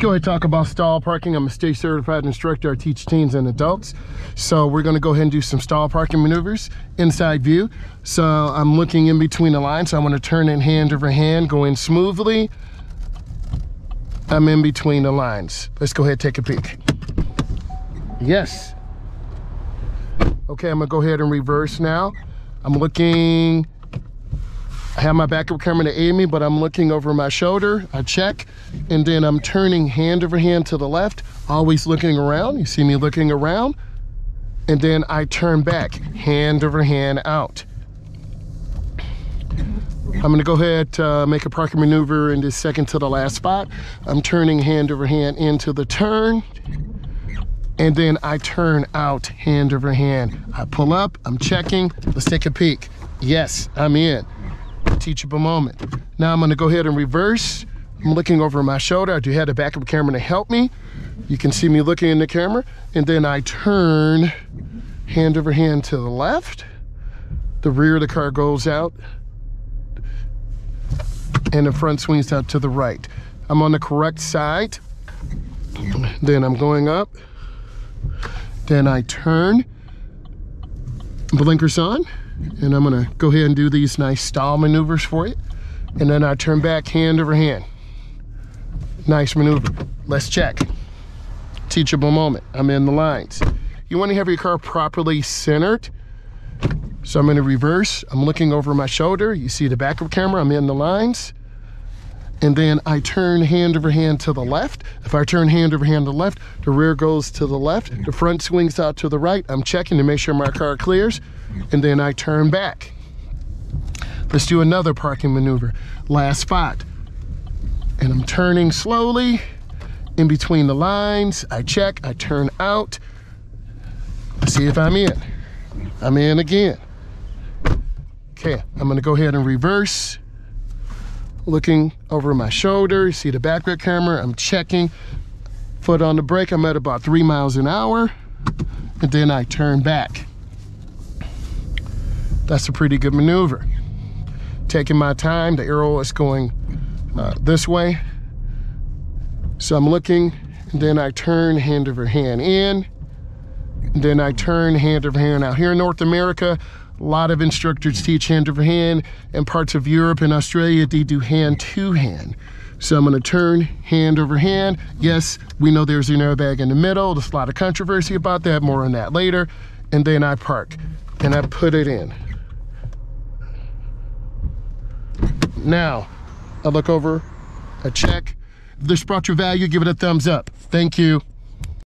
go ahead and talk about stall parking. I'm a state certified instructor. I teach teens and adults. So we're gonna go ahead and do some stall parking maneuvers, inside view. So I'm looking in between the lines. So I'm gonna turn in hand over hand, going smoothly. I'm in between the lines. Let's go ahead and take a peek. Yes. Okay, I'm gonna go ahead and reverse now. I'm looking, I have my backup camera to aid me, but I'm looking over my shoulder. I check, and then I'm turning hand over hand to the left, always looking around. You see me looking around, and then I turn back, hand over hand out. I'm gonna go ahead make a parking maneuver in this second to the last spot. I'm turning hand over hand into the turn, and then I turn out hand over hand. I pull up, I'm checking. Let's take a peek. Yes, I'm in. Teachable moment. Now I'm gonna go ahead and reverse. I'm looking over my shoulder. I do have a backup camera to help me. You can see me looking in the camera. And then I turn hand over hand to the left. The rear of the car goes out, and the front swings out to the right. I'm on the correct side. Then I'm going up. Then I turn, blinkers on, and I'm gonna go ahead and do these nice stall maneuvers for you. And then I turn back hand over hand. Nice maneuver. Let's check. Teachable moment. I'm in the lines. You wanna have your car properly centered. So I'm gonna reverse. I'm looking over my shoulder. You see the backup camera, I'm in the lines. And then I turn hand over hand to the left. If I turn hand over hand to the left, the rear goes to the left, the front swings out to the right. I'm checking to make sure my car clears, and then I turn back. Let's do another parking maneuver. Last spot. And I'm turning slowly in between the lines. I check, I turn out. See if I'm in. I'm in again. Okay, I'm gonna go ahead and reverse. Looking over my shoulder, you see the backup camera, I'm checking. Foot on the brake, I'm at about 3 miles an hour. And then I turn back. That's a pretty good maneuver. Taking my time, the arrow is going this way. So I'm looking, and then I turn hand over hand in. And then I turn hand over hand out. Here in North America, a lot of instructors teach hand over hand. In parts of Europe and Australia, they do hand to hand. So I'm gonna turn hand over hand. Yes, we know there's an airbag in the middle. There's a lot of controversy about that, more on that later. And then I park, and I put it in. Now, I look over, I check. If this brought you value, give it a thumbs up. Thank you.